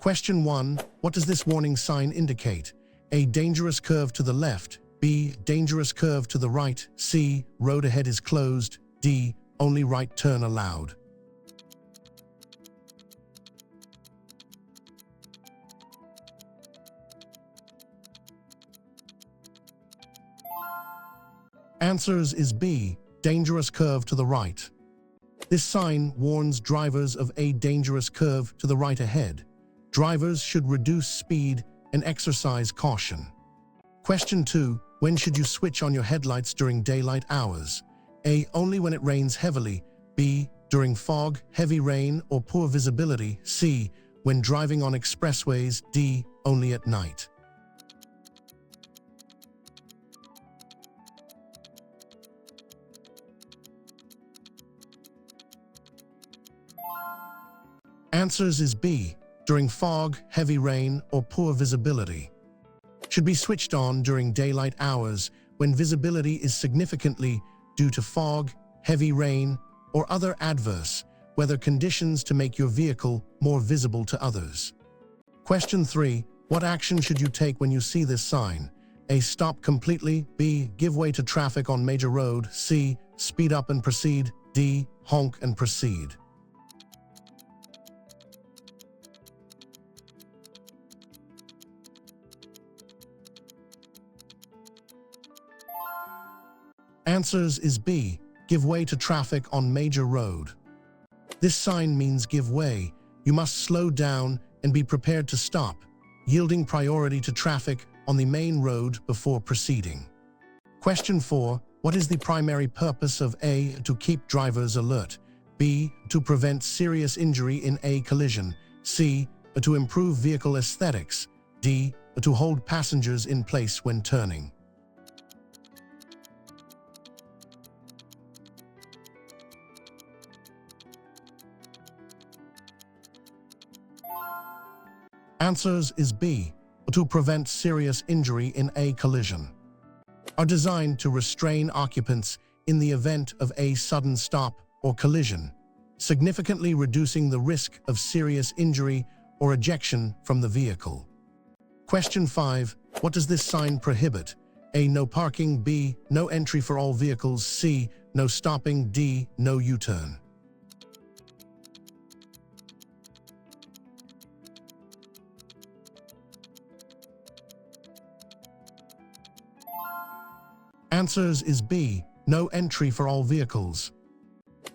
Question 1. What does this warning sign indicate? A. Dangerous curve to the left. B. Dangerous curve to the right. C. Road ahead is closed. D. Only right turn allowed. Answers is B. Dangerous curve to the right. This sign warns drivers of a dangerous curve to the right ahead. Drivers should reduce speed and exercise caution. Question 2. When should you switch on your headlights during daylight hours? A. Only when it rains heavily. B. During fog, heavy rain, or poor visibility. C. When driving on expressways. D. Only at night. Answers is B. During fog, heavy rain, or poor visibility. Should be switched on during daylight hours when visibility is significantly due to fog, heavy rain, or other adverse weather conditions to make your vehicle more visible to others. Question 3. What action should you take when you see this sign? A. Stop completely. B. Give way to traffic on major road. C. Speed up and proceed. D. Honk and proceed. Answers is B. Give way to traffic on major road. This sign means give way. You must slow down and be prepared to stop, yielding priority to traffic on the main road before proceeding. Question 4. What is the primary purpose of A. To keep drivers alert? B. To prevent serious injury in a collision. C. To improve vehicle aesthetics. D. To hold passengers in place when turning. Answers is B. To prevent serious injury in a collision. Are designed to restrain occupants in the event of a sudden stop or collision, significantly reducing the risk of serious injury or ejection from the vehicle. Question 5. What does this sign prohibit? A. No parking. B. No entry for all vehicles. C. No stopping. D. No U-turn. Answers is B. No entry for all vehicles.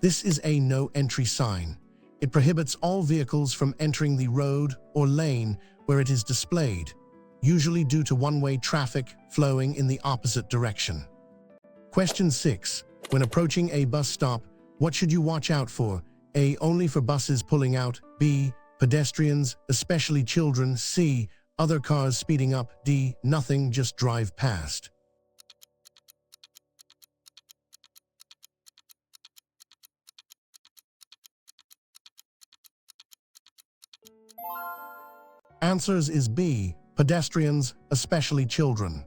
This is a no entry sign. It prohibits all vehicles from entering the road or lane where it is displayed, usually due to one-way traffic flowing in the opposite direction. Question 6. When approaching a bus stop, what should you watch out for? A. Only for buses pulling out. B. Pedestrians, especially children. C. Other cars speeding up. D. Nothing, just drive past. Answers is B. Pedestrians, especially children.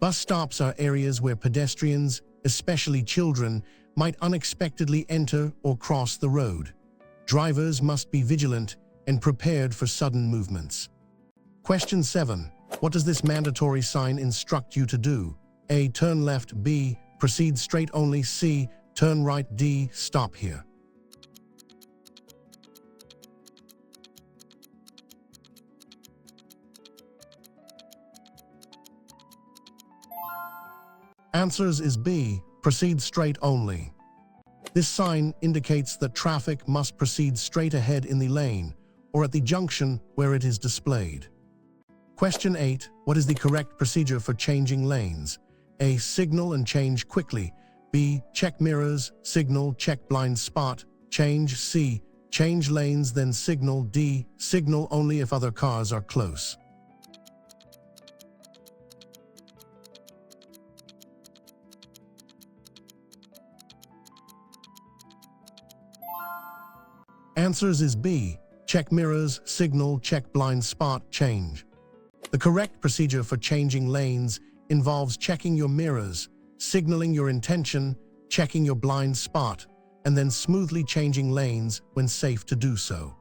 Bus stops are areas where pedestrians, especially children, might unexpectedly enter or cross the road. Drivers must be vigilant and prepared for sudden movements. Question 7. What does this mandatory sign instruct you to do? A. Turn left. B. Proceed straight only. C. Turn right. D. Stop here. Answers is B. Proceed straight only. This sign indicates that traffic must proceed straight ahead in the lane or at the junction where it is displayed. Question 8. What is the correct procedure for changing lanes? A. Signal and change quickly. B. Check mirrors, signal, check blind spot, change. C. Change lanes then signal. D. Signal only if other cars are close. Answers is B. Check mirrors, signal, check blind spot, change. The correct procedure for changing lanes involves checking your mirrors, signaling your intention, checking your blind spot, and then smoothly changing lanes when safe to do so.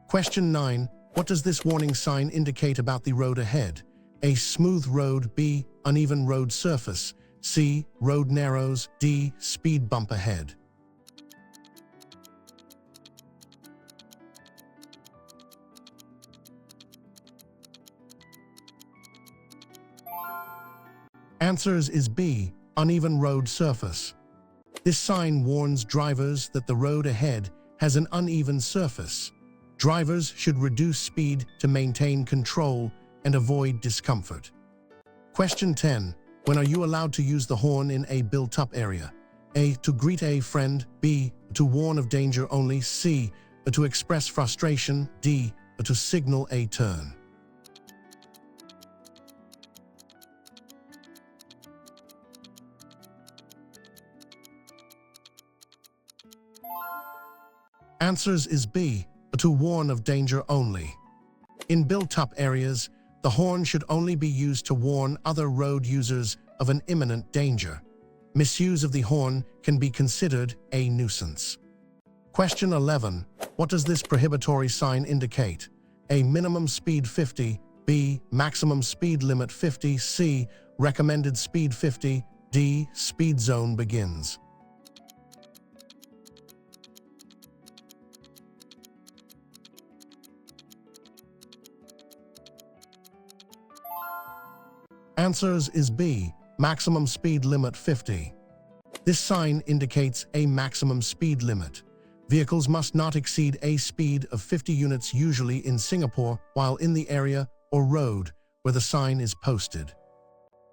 Question 9. What does this warning sign indicate about the road ahead? A. Smooth road. B. Uneven road surface. C. Road narrows. D. Speed bump ahead. Answers is B. Uneven road surface. This sign warns drivers that the road ahead has an uneven surface. Drivers should reduce speed to maintain control and avoid discomfort. Question 10. When are you allowed to use the horn in a built-up area? A. To greet a friend. B. To warn of danger only. C. To express frustration. D. To signal a turn. Answers is B. To warn of danger only. In built-up areas, the horn should only be used to warn other road users of an imminent danger. Misuse of the horn can be considered a nuisance. Question 11. What does this prohibitory sign indicate? A. Minimum speed 50. B. Maximum speed limit 50. C. Recommended speed 50. D. Speed zone begins. Answers is B. Maximum speed limit 50. This sign indicates a maximum speed limit. Vehicles must not exceed a speed of 50 units usually in Singapore while in the area or road where the sign is posted.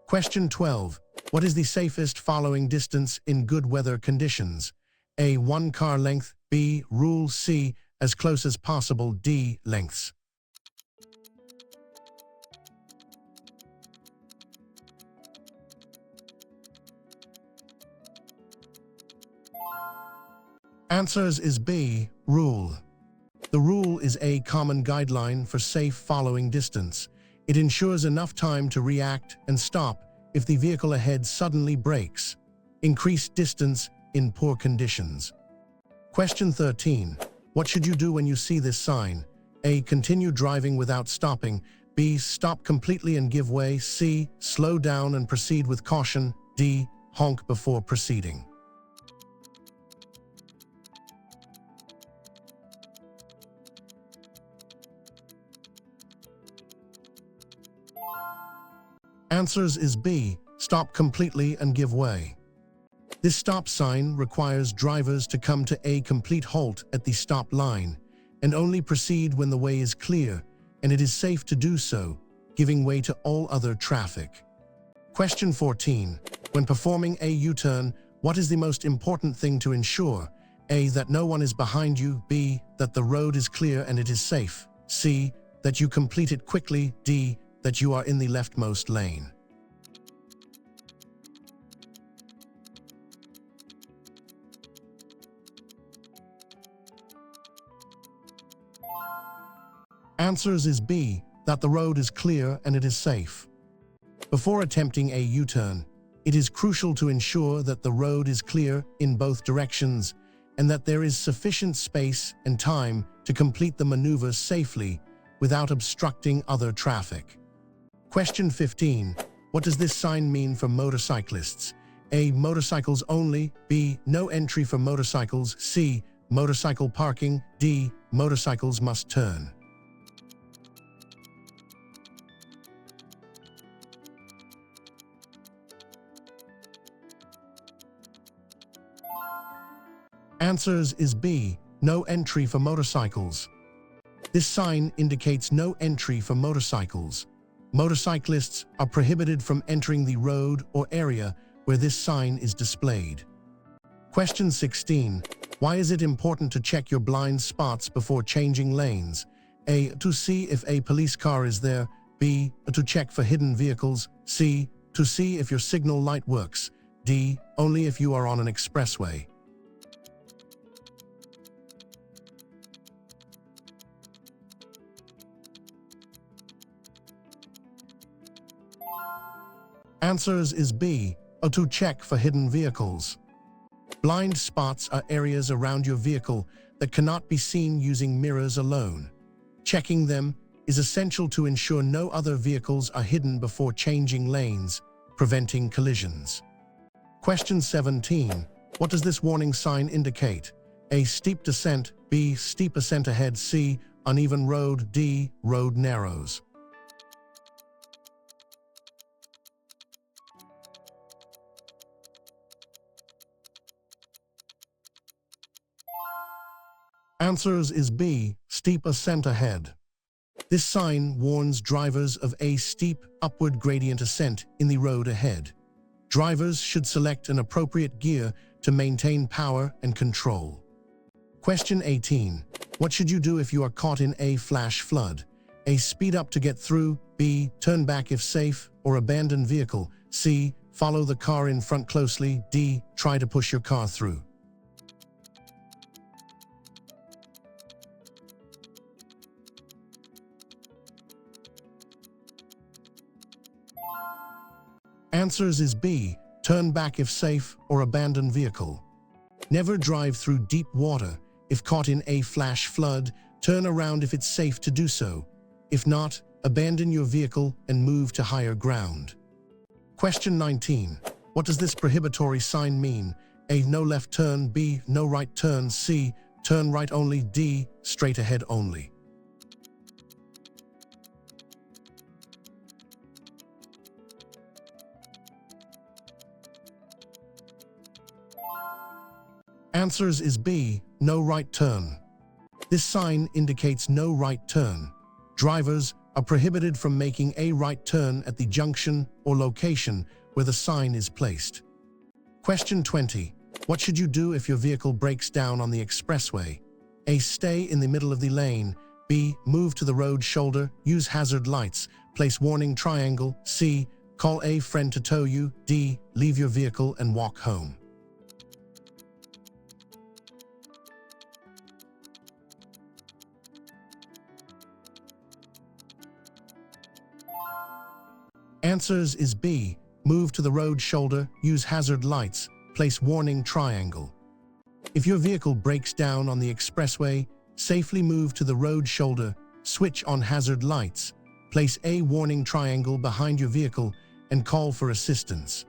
Question 12. What is the safest following distance in good weather conditions? A. 1 car length. B. Rule. C. As close as possible. D. Lengths. Answers is B. Rule. The rule is a common guideline for safe following distance. It ensures enough time to react and stop if the vehicle ahead suddenly brakes. Increased distance in poor conditions. Question 13. What should you do when you see this sign? A. Continue driving without stopping. B. Stop completely and give way. C. Slow down and proceed with caution. D. Honk before proceeding. Answers is B. Stop completely and give way. This stop sign requires drivers to come to a complete halt at the stop line and only proceed when the way is clear and it is safe to do so, giving way to all other traffic. Question 14. When performing a U-turn, what is the most important thing to ensure? A. That no one is behind you. B. That the road is clear and it is safe. C. That you complete it quickly. D. That you are in the leftmost lane. Answers is B. That the road is clear and it is safe. Before attempting a U-turn, it is crucial to ensure that the road is clear in both directions and that there is sufficient space and time to complete the maneuver safely without obstructing other traffic. Question 15. What does this sign mean for motorcyclists? A. Motorcycles only. B. No entry for motorcycles. C. Motorcycle parking. D. Motorcycles must turn. Answers is B. No entry for motorcycles. This sign indicates no entry for motorcycles. Motorcyclists are prohibited from entering the road or area where this sign is displayed. Question 16. Why is it important to check your blind spots before changing lanes? A. To see if a police car is there. B. To check for hidden vehicles. C. To see if your signal light works. D. Only if you are on an expressway. Answers is B. To check for hidden vehicles. Blind spots are areas around your vehicle that cannot be seen using mirrors alone. Checking them is essential to ensure no other vehicles are hidden before changing lanes, preventing collisions. Question 17. What does this warning sign indicate? A. Steep descent. B. Steep ascent ahead. C. Uneven road. D. Road narrows. Answers is B. Steep ascent ahead. This sign warns drivers of a steep upward gradient ascent in the road ahead. Drivers should select an appropriate gear to maintain power and control. Question 18. What should you do if you are caught in a flash flood? A. Speed up to get through. B. Turn back if safe, or abandon vehicle. C. Follow the car in front closely. D. Try to push your car through. Answers is B. Turn back if safe, or abandon vehicle. Never drive through deep water. If caught in a flash flood, turn around if it's safe to do so. If not, abandon your vehicle and move to higher ground. Question 19. What does this prohibitory sign mean? A. No left turn. B. No right turn. C. Turn right only. D. Straight ahead only. Answers is B. No right turn. This sign indicates no right turn. Drivers are prohibited from making a right turn at the junction or location where the sign is placed. Question 20. What should you do if your vehicle breaks down on the expressway? A. Stay in the middle of the lane. B. Move to the road shoulder. Use hazard lights. Place warning triangle. C. Call a friend to tow you. D. Leave your vehicle and walk home. Answers is B. Move to the road shoulder, use hazard lights, place warning triangle. If your vehicle breaks down on the expressway, safely move to the road shoulder, switch on hazard lights, place a warning triangle behind your vehicle, and call for assistance.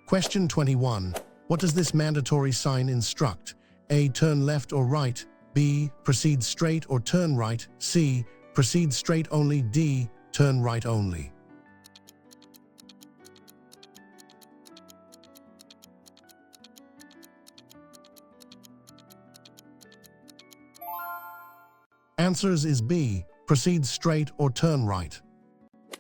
Question 21. What does this mandatory sign instruct? A. Turn left or right. B. Proceed straight or turn right. C. Proceed straight only. D. Turn right only. Answers is B. Proceed straight or turn right.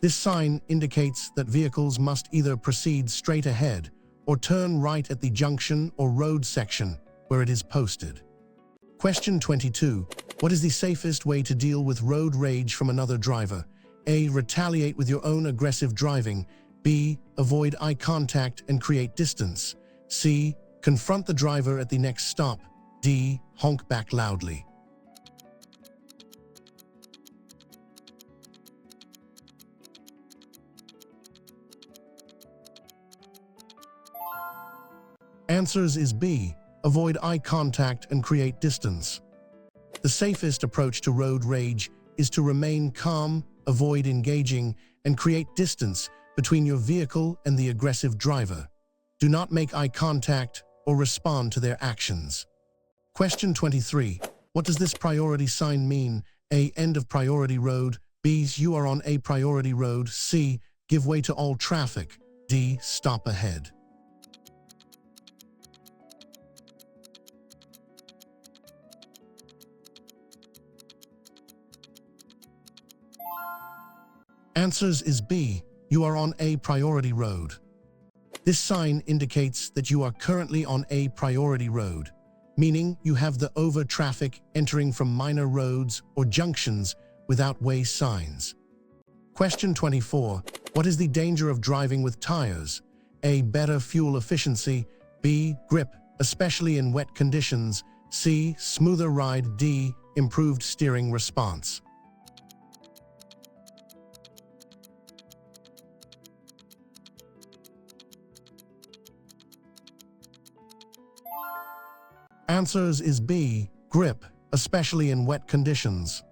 This sign indicates that vehicles must either proceed straight ahead or turn right at the junction or road section where it is posted. Question 22. What is the safest way to deal with road rage from another driver? A. Retaliate with your own aggressive driving. B. Avoid eye contact and create distance. C. Confront the driver at the next stop. D. Honk back loudly. Answers is B. Avoid eye contact and create distance. The safest approach to road rage is to remain calm, avoid engaging, and create distance between your vehicle and the aggressive driver. Do not make eye contact or respond to their actions. Question 23. What does this priority sign mean? A. End of priority road. B. You are on a priority road. C. Give way to all traffic. D. Stop ahead. Answers is B. You are on a priority road. This sign indicates that you are currently on a priority road, meaning you have the over traffic entering from minor roads or junctions without way signs. Question 24. What is the danger of driving with tires? A. Better fuel efficiency. B. Grip, especially in wet conditions. C. Smoother ride. D. Improved steering response. Answers is B. Grip, especially in wet conditions.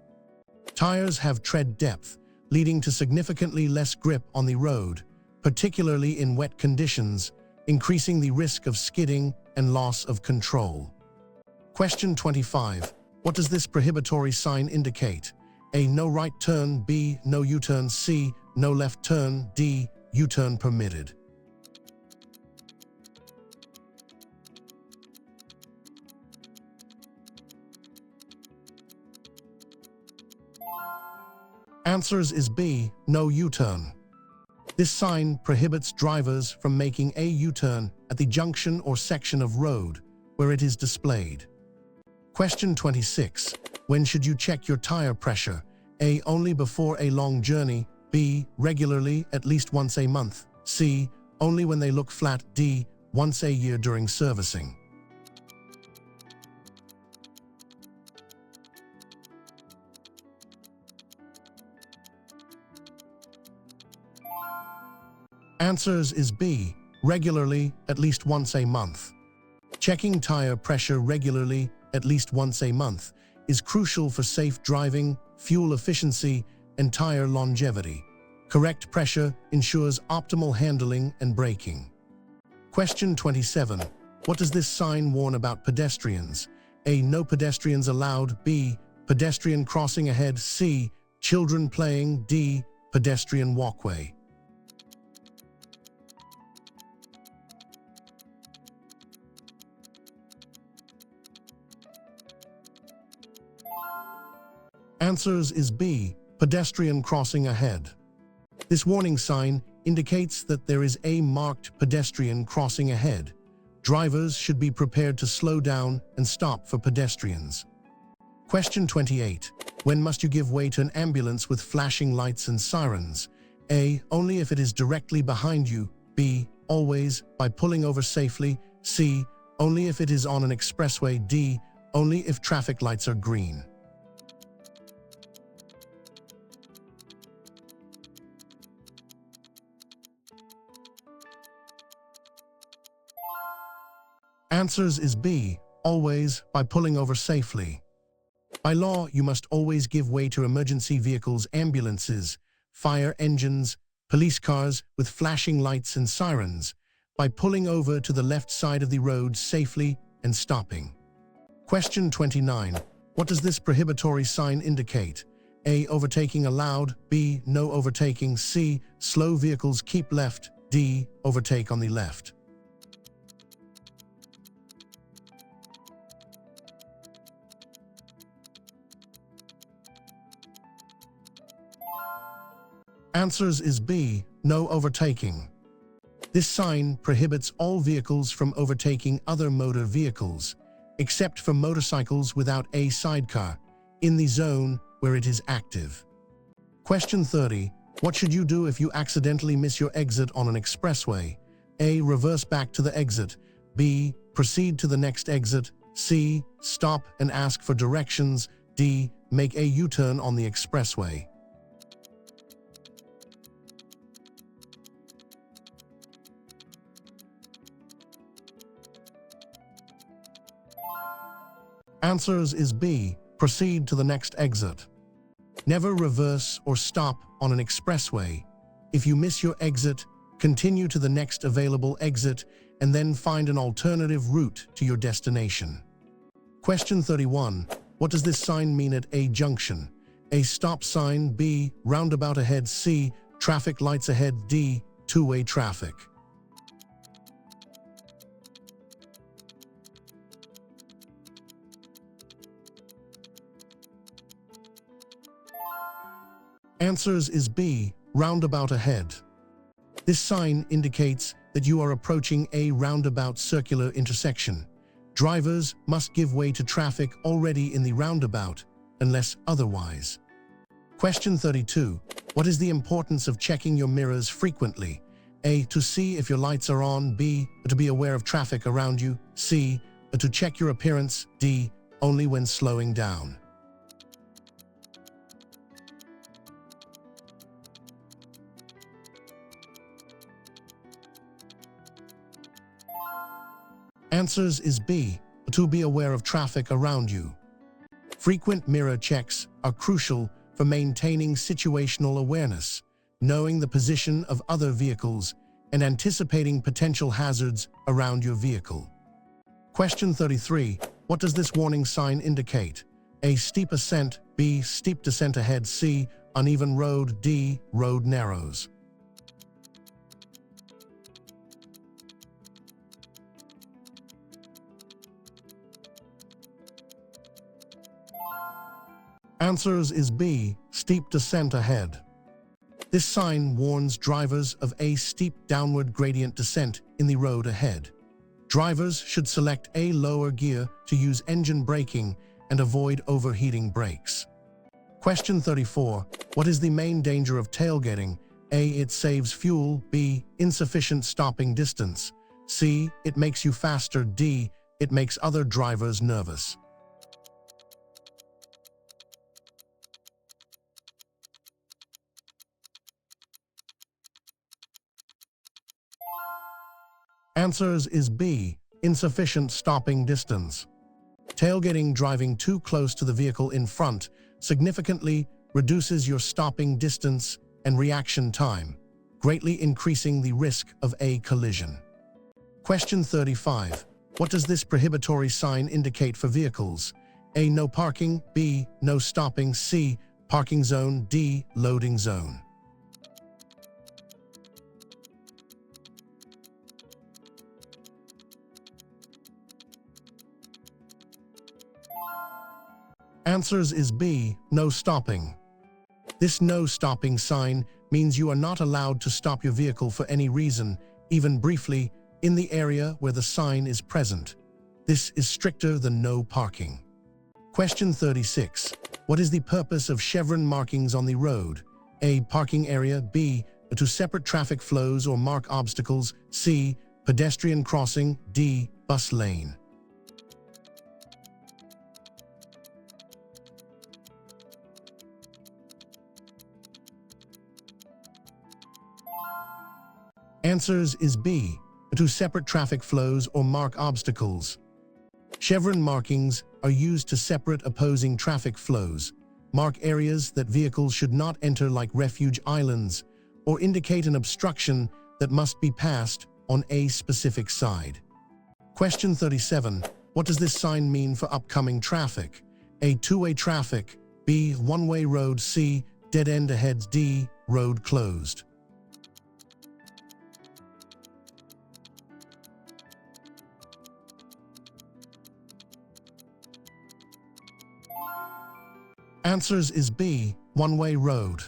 Tires have tread depth, leading to significantly less grip on the road, particularly in wet conditions, increasing the risk of skidding and loss of control. Question 25. What does this prohibitory sign indicate? A. No right turn. B. No U-turn. C. No left turn. D. U-turn permitted. Answers is B. No U-turn. This sign prohibits drivers from making a U-turn at the junction or section of road where it is displayed. Question 26. When should you check your tire pressure? A. Only before a long journey. B. Regularly, at least once a month. C. Only when they look flat. D. Once a year during servicing. Answers is B. Regularly, at least once a month. Checking tire pressure regularly, at least once a month, is crucial for safe driving, fuel efficiency, and tire longevity. Correct pressure ensures optimal handling and braking. Question 27. What does this sign warn about pedestrians? A. No pedestrians allowed. B. Pedestrian crossing ahead. C. Children playing. D. Pedestrian walkway. Answers is B. Pedestrian crossing ahead. This warning sign indicates that there is a marked pedestrian crossing ahead. Drivers should be prepared to slow down and stop for pedestrians. Question 28. When must you give way to an ambulance with flashing lights and sirens? A. Only if it is directly behind you. B. Always, by pulling over safely. C. Only if it is on an expressway. D. Only if traffic lights are green. Answers is B. Always, by pulling over safely. By law, you must always give way to emergency vehicles, ambulances, fire engines, police cars with flashing lights and sirens, by pulling over to the left side of the road safely and stopping. Question 29. What does this prohibitory sign indicate? A. Overtaking allowed. B. No overtaking. C. Slow vehicles keep left. D. Overtake on the left. Answers is B. No overtaking. This sign prohibits all vehicles from overtaking other motor vehicles, except for motorcycles without a sidecar, in the zone where it is active. Question 30. What should you do if you accidentally miss your exit on an expressway? A. Reverse back to the exit. B. Proceed to the next exit. C. Stop and ask for directions. D. Make a U-turn on the expressway. Answers is B. Proceed to the next exit. Never reverse or stop on an expressway. If you miss your exit, continue to the next available exit and then find an alternative route to your destination. Question 31. What does this sign mean at a junction? A. Stop sign. B. Roundabout ahead. C. Traffic lights ahead. D. Two-way traffic. Answers is B. Roundabout ahead. This sign indicates that you are approaching a roundabout circular intersection. Drivers must give way to traffic already in the roundabout, unless otherwise. Question 32. What is the importance of checking your mirrors frequently? A. To see if your lights are on. B. To be aware of traffic around you. C. To check your appearance. D. Only when slowing down. Answers is B. To be aware of traffic around you. Frequent mirror checks are crucial for maintaining situational awareness, knowing the position of other vehicles, and anticipating potential hazards around your vehicle. Question 33. What does this warning sign indicate? A. Steep ascent. B. Steep descent ahead. C. Uneven road. D. Road narrows. Answers is B. Steep descent ahead. This sign warns drivers of a steep downward gradient descent in the road ahead. Drivers should select a lower gear to use engine braking and avoid overheating brakes. Question 34. What is the main danger of tailgating? A. It saves fuel. B. Insufficient stopping distance. C. It makes you faster. D. It makes other drivers nervous. Answers is B. Insufficient stopping distance. Tailgating, driving too close to the vehicle in front, significantly reduces your stopping distance and reaction time, greatly increasing the risk of a collision. Question 35. What does this prohibitory sign indicate for vehicles? A. No parking. B. No stopping. C. Parking zone. D. Loading zone. Answers is B. No stopping. This no stopping sign means you are not allowed to stop your vehicle for any reason, even briefly, in the area where the sign is present. This is stricter than no parking. Question 36. What is the purpose of chevron markings on the road? A. Parking area. B. To separate traffic flows or mark obstacles. C. Pedestrian crossing. D. Bus lane. Answers is B. To separate traffic flows or mark obstacles. Chevron markings are used to separate opposing traffic flows, mark areas that vehicles should not enter like refuge islands, or indicate an obstruction that must be passed on a specific side. Question 37. What does this sign mean for upcoming traffic? A. Two-way traffic. B. One-way road. C. Dead end ahead. D. Road closed. Answers is B. One-way road.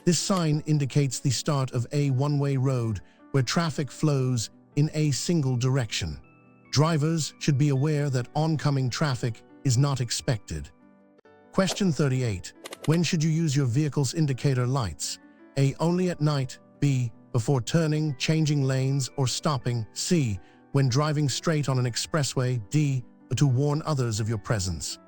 This sign indicates the start of a one-way road where traffic flows in a single direction. Drivers should be aware that oncoming traffic is not expected. Question 38. When should you use your vehicle's indicator lights? A. Only at night. B. Before turning, changing lanes, or stopping. C. When driving straight on an expressway. D. To warn others of your presence.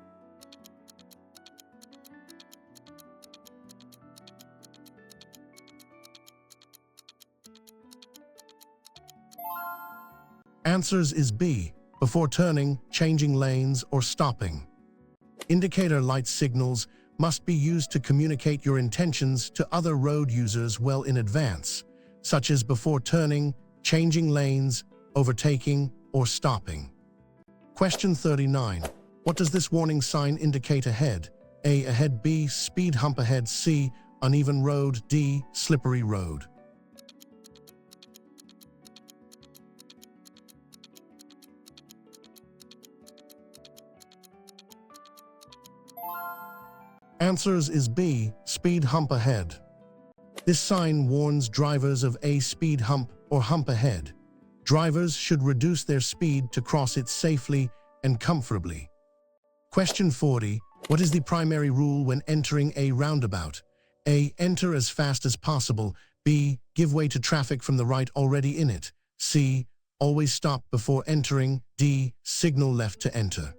Answers is B. Before turning, changing lanes, or stopping. Indicator light signals must be used to communicate your intentions to other road users well in advance, such as before turning, changing lanes, overtaking, or stopping. Question 39. What does this warning sign indicate ahead? A. Ahead. B. Speed hump ahead. C. Uneven road. D. Slippery road. Answers is B. Speed hump ahead. This sign warns drivers of a speed hump or hump ahead. Drivers should reduce their speed to cross it safely and comfortably. Question 40. What is the primary rule when entering a roundabout? A. Enter as fast as possible. B. Give way to traffic from the right already in it. C. Always stop before entering. D. Signal left to enter.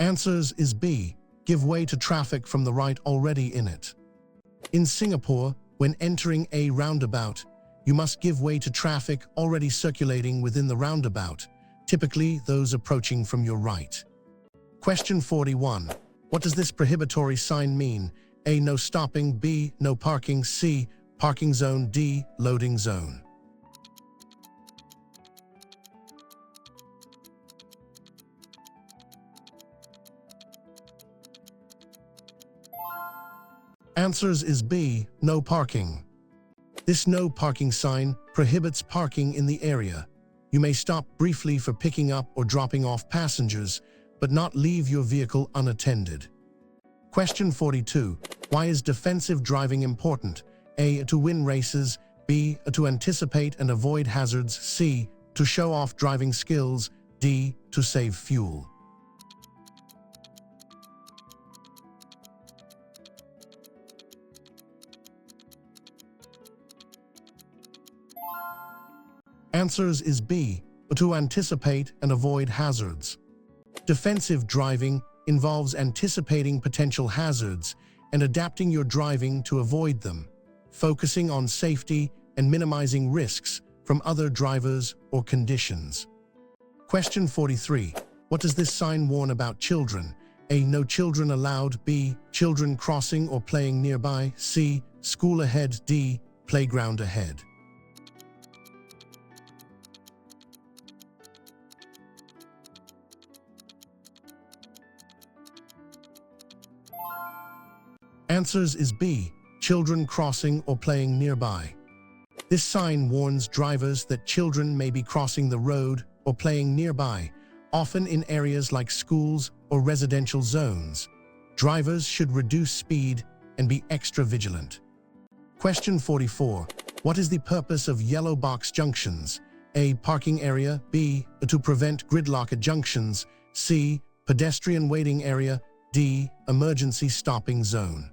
Answers is B. Give way to traffic from the right already in it. In Singapore, when entering a roundabout, you must give way to traffic already circulating within the roundabout, typically those approaching from your right. Question 41. What does this prohibitory sign mean? A. No stopping. B. No parking. C. Parking zone. D. Loading zone. Answers is B. No parking. This no parking sign prohibits parking in the area. You may stop briefly for picking up or dropping off passengers, but not leave your vehicle unattended. Question 42. Why is defensive driving important? A. To win races. B. To anticipate and avoid hazards. C. To show off driving skills. D. To save fuel. Answers is B. To anticipate and avoid hazards. Defensive driving involves anticipating potential hazards and adapting your driving to avoid them, focusing on safety and minimizing risks from other drivers or conditions. Question 43. What does this sign warn about children? A. No children allowed. B. Children crossing or playing nearby. C. School ahead. D. Playground ahead. Answers is B. Children crossing or playing nearby. This sign warns drivers that children may be crossing the road or playing nearby, often in areas like schools or residential zones. Drivers should reduce speed and be extra vigilant. Question 44. What is the purpose of yellow box junctions? A. Parking area. B. To prevent gridlock at junctions. C. Pedestrian waiting area. D. Emergency stopping zone.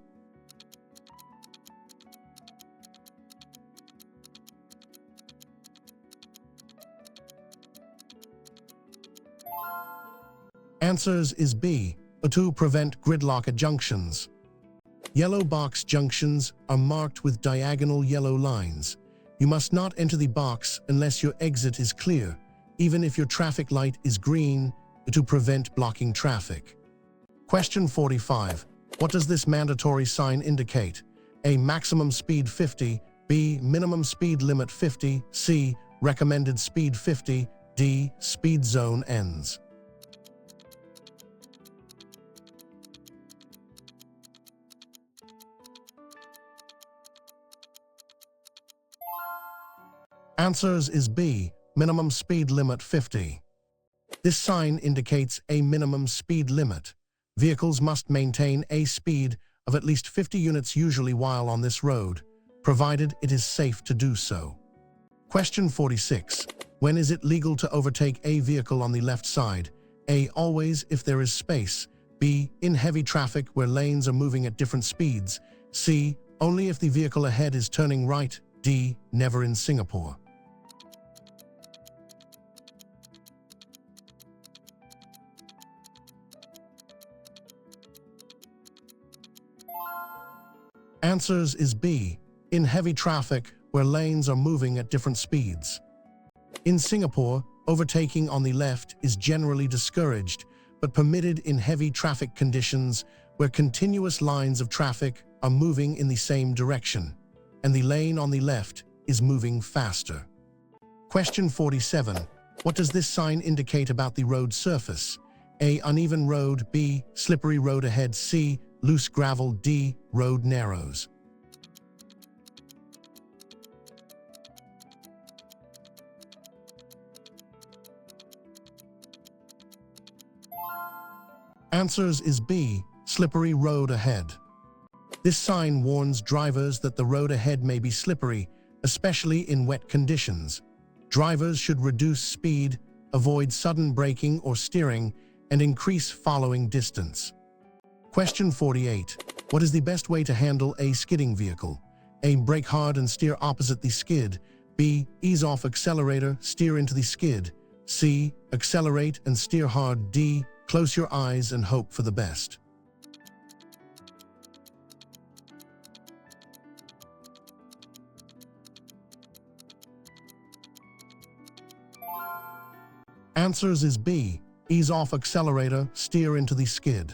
Answers is B. To prevent gridlock at junctions. Yellow box junctions are marked with diagonal yellow lines. You must not enter the box unless your exit is clear, even if your traffic light is green, to prevent blocking traffic. Question 45. What does this mandatory sign indicate? A. Maximum speed 50. B. Minimum speed limit 50. C. Recommended speed 50. D. Speed zone ends. Answers is B. Minimum speed limit 50. This sign indicates a minimum speed limit. Vehicles must maintain a speed of at least 50 units usually while on this road, provided it is safe to do so. Question 46. When is it legal to overtake a vehicle on the left side? A. Always if there is space. B. In heavy traffic where lanes are moving at different speeds. C. Only if the vehicle ahead is turning right. D. Never in Singapore. Answers is B. In heavy traffic where lanes are moving at different speeds. In Singapore, overtaking on the left is generally discouraged, but permitted in heavy traffic conditions where continuous lines of traffic are moving in the same direction, and the lane on the left is moving faster. Question 47. What does this sign indicate about the road surface? A. Uneven road. B. Slippery road ahead. C. Loose gravel. D. Road narrows. Answers is B. Slippery road ahead. This sign warns drivers that the road ahead may be slippery, especially in wet conditions. Drivers should reduce speed, avoid sudden braking or steering, and increase following distance. Question 48. What is the best way to handle a skidding vehicle? A. Brake hard and steer opposite the skid. B. Ease off accelerator, steer into the skid. C. Accelerate and steer hard. D. Close your eyes and hope for the best. Answers is B. Ease off accelerator, steer into the skid.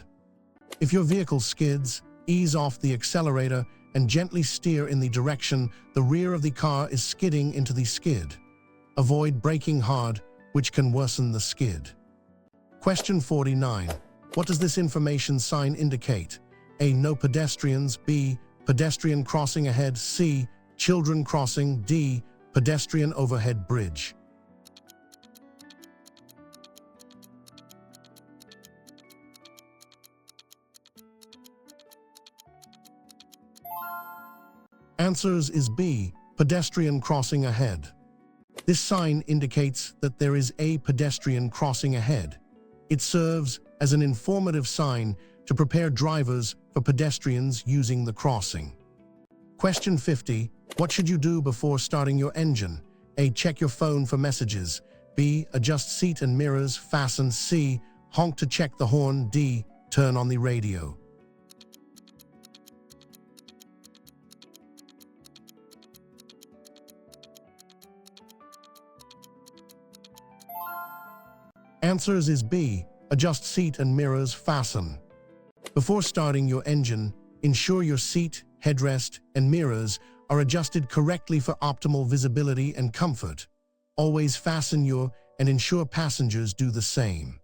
If your vehicle skids, ease off the accelerator and gently steer in the direction the rear of the car is skidding into the skid. Avoid braking hard, which can worsen the skid. Question 49. What does this information sign indicate? A. No pedestrians. B. Pedestrian crossing ahead. C. Children crossing. D. Pedestrian overhead bridge. Answers is B. Pedestrian crossing ahead. This sign indicates that there is a pedestrian crossing ahead. It serves as an informative sign to prepare drivers for pedestrians using the crossing. Question 50. What should you do before starting your engine? A. Check your phone for messages. B. Adjust seat and mirrors, fasten. C. Honk to check the horn. D. Turn on the radio. Answers is B. Adjust seat and mirrors, fasten. Before starting your engine, ensure your seat, headrest, and mirrors are adjusted correctly for optimal visibility and comfort. Always fasten your and ensure passengers do the same.